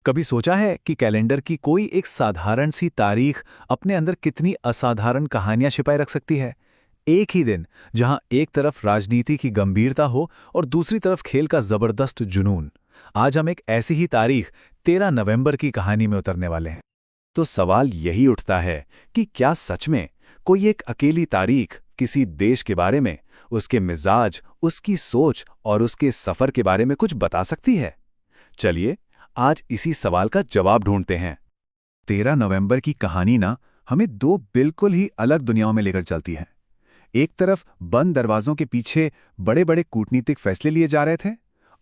कभी सोचा है कि कैलेंडर की कोई एक साधारण सी तारीख अपने अंदर कितनी असाधारण कहानियां छिपाए रख सकती है। एक ही दिन जहां एक तरफ राजनीति की गंभीरता हो और दूसरी तरफ खेल का जबरदस्त जुनून। आज हम एक ऐसी ही तारीख 13 नवंबर की कहानी में उतरने वाले हैं। तो सवाल यही उठता है कि क्या सच में कोई एक अकेली तारीख किसी देश के बारे में, उसके मिजाज, उसकी सोच और उसके सफर के बारे में कुछ बता सकती है? चलिए आज इसी सवाल का जवाब ढूंढते हैं। 13 नवंबर की कहानी ना हमें दो बिल्कुल ही अलग दुनियाओं में लेकर चलती है। एक तरफ बंद दरवाजों के पीछे बड़े बड़े कूटनीतिक फैसले लिए जा रहे थे,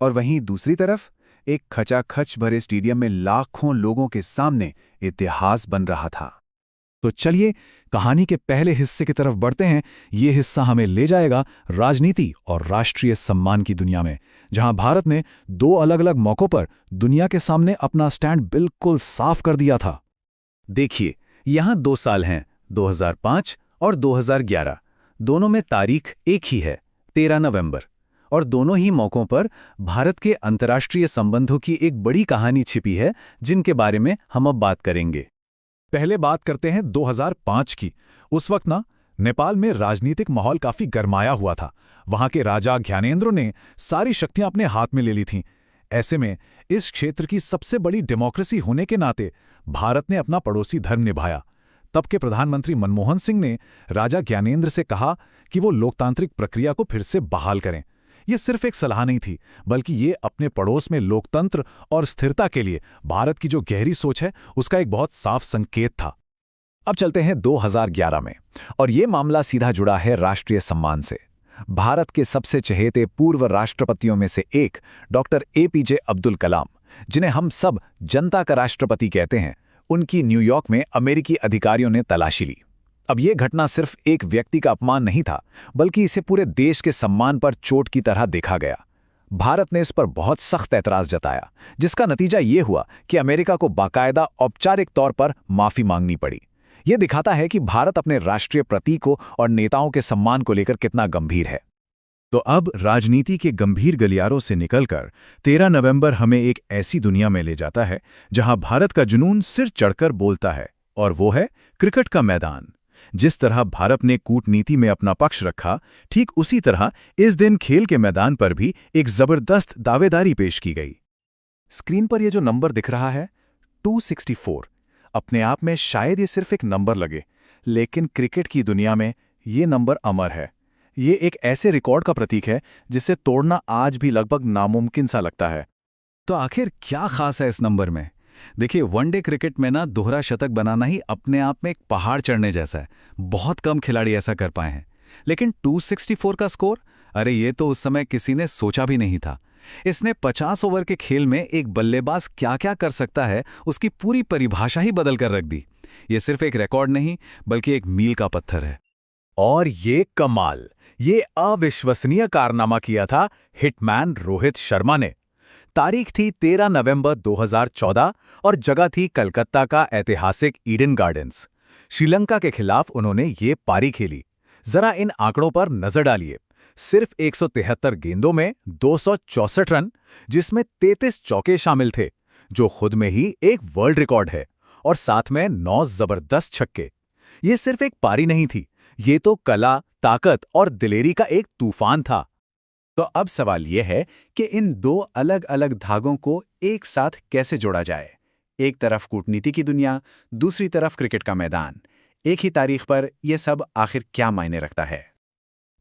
और वहीं दूसरी तरफ एक खचाखच भरे स्टेडियम में लाखों लोगों के सामने इतिहास बन रहा था। तो चलिए कहानी के पहले हिस्से की तरफ बढ़ते हैं। ये हिस्सा हमें ले जाएगा राजनीति और राष्ट्रीय सम्मान की दुनिया में, जहां भारत ने दो अलग अलग मौकों पर दुनिया के सामने अपना स्टैंड बिल्कुल साफ कर दिया था। देखिए, यहां 2 साल हैं, 2005 और 2011। दोनों में तारीख एक ही है, 13 नवंबर। और दोनों ही मौकों पर भारत के अंतर्राष्ट्रीय संबंधों की एक बड़ी कहानी छिपी है, जिनके बारे में हम अब बात करेंगे। पहले बात करते हैं 2005 की। उस वक्त ना नेपाल में राजनीतिक माहौल काफी गरमाया हुआ था। वहां के राजा ज्ञानेंद्र ने सारी शक्तियां अपने हाथ में ले ली थीं। ऐसे में इस क्षेत्र की सबसे बड़ी डेमोक्रेसी होने के नाते भारत ने अपना पड़ोसी धर्म निभाया। तब के प्रधानमंत्री मनमोहन सिंह ने राजा ज्ञानेंद्र से कहा कि वो लोकतांत्रिक प्रक्रिया को फिर से बहाल करें। ये सिर्फ एक सलाह नहीं थी, बल्कि ये अपने पड़ोस में लोकतंत्र और स्थिरता के लिए भारत की जो गहरी सोच है, उसका एक बहुत साफ संकेत था। अब चलते हैं 2011 में, और ये मामला सीधा जुड़ा है राष्ट्रीय सम्मान से। भारत के सबसे चहेते पूर्व राष्ट्रपतियों में से एक डॉक्टर एपीजे अब्दुल कलाम, जिन्हें हम सब जनता का राष्ट्रपति कहते हैं, उनकी न्यूयॉर्क में अमेरिकी अधिकारियों ने तलाशी ली। अब यह घटना सिर्फ एक व्यक्ति का अपमान नहीं था, बल्कि इसे पूरे देश के सम्मान पर चोट की तरह देखा गया। भारत ने इस पर बहुत सख्त ऐतराज जताया, जिसका नतीजा ये हुआ कि अमेरिका को बाकायदा औपचारिक तौर पर माफी मांगनी पड़ी। यह दिखाता है कि भारत अपने राष्ट्रीय प्रतीकों और नेताओं के सम्मान को लेकर कितना गंभीर है। तो अब राजनीति के गंभीर गलियारों से निकलकर 13 नवंबर हमें एक ऐसी दुनिया में ले जाता है जहां भारत का जुनून सिर चढ़कर बोलता है, और वो है क्रिकेट का मैदान। जिस तरह भारत ने कूटनीति में अपना पक्ष रखा, ठीक उसी तरह इस दिन खेल के मैदान पर भी एक जबरदस्त दावेदारी पेश की गई। स्क्रीन पर यह जो नंबर दिख रहा है, 264, अपने आप में शायद ये सिर्फ एक नंबर लगे, लेकिन क्रिकेट की दुनिया में ये नंबर अमर है। ये एक ऐसे रिकॉर्ड का प्रतीक है जिसे तोड़ना आज भी लगभग नामुमकिन सा लगता है। तो आखिर क्या खास है इस नंबर में? देखिए, वनडे क्रिकेट में ना दोहरा शतक बनाना ही अपने आप में एक पहाड़ चढ़ने जैसा है। बहुत कम खिलाड़ी ऐसा कर पाए हैं। लेकिन 264 का स्कोर, अरे ये तो उस समय किसी ने सोचा भी नहीं था। इसने 50 ओवर के खेल में एक बल्लेबाज क्या क्या कर सकता है, उसकी पूरी परिभाषा ही बदल कर रख दी। ये सिर्फ एक रिकॉर्ड नहीं, बल्कि एक मील का पत्थर है। और ये कमाल, ये अविश्वसनीय कारनामा किया था हिटमैन रोहित शर्मा ने। तारीख थी 13 नवंबर 2014 और जगह थी कलकत्ता का ऐतिहासिक ईडन गार्डन्स। श्रीलंका के खिलाफ उन्होंने ये पारी खेली। जरा इन आंकड़ों पर नजर डालिए। सिर्फ 173 गेंदों में 264 रन, जिसमें 33 चौके शामिल थे, जो खुद में ही एक वर्ल्ड रिकॉर्ड है, और साथ में 9 जबरदस्त छक्के। ये सिर्फ एक पारी नहीं थी, ये तो कला, ताकत और दिलेरी का एक तूफान था। तो अब सवाल यह है कि इन दो अलग अलग धागों को एक साथ कैसे जोड़ा जाए। एक तरफ कूटनीति की दुनिया, दूसरी तरफ क्रिकेट का मैदान। एक ही तारीख पर यह सब आखिर क्या मायने रखता है?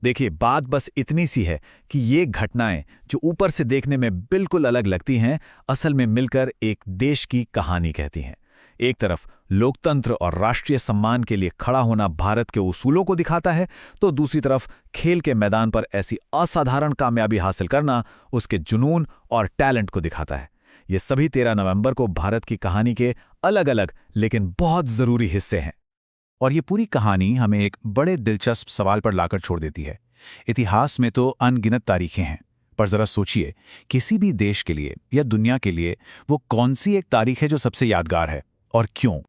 देखिए, बात बस इतनी सी है कि ये घटनाएं जो ऊपर से देखने में बिल्कुल अलग लगती हैं, असल में मिलकर एक देश की कहानी कहती हैं। एक तरफ लोकतंत्र और राष्ट्रीय सम्मान के लिए खड़ा होना भारत के उसूलों को दिखाता है, तो दूसरी तरफ खेल के मैदान पर ऐसी असाधारण कामयाबी हासिल करना उसके जुनून और टैलेंट को दिखाता है। ये सभी 13 नवंबर को भारत की कहानी के अलग अलग लेकिन बहुत जरूरी हिस्से हैं। और ये पूरी कहानी हमें एक बड़े दिलचस्प सवाल पर लाकर छोड़ देती है। इतिहास में तो अनगिनत तारीखें हैं, पर जरा सोचिए, किसी भी देश के लिए या दुनिया के लिए वो कौन सी एक तारीख है जो सबसे यादगार है, और क्यों?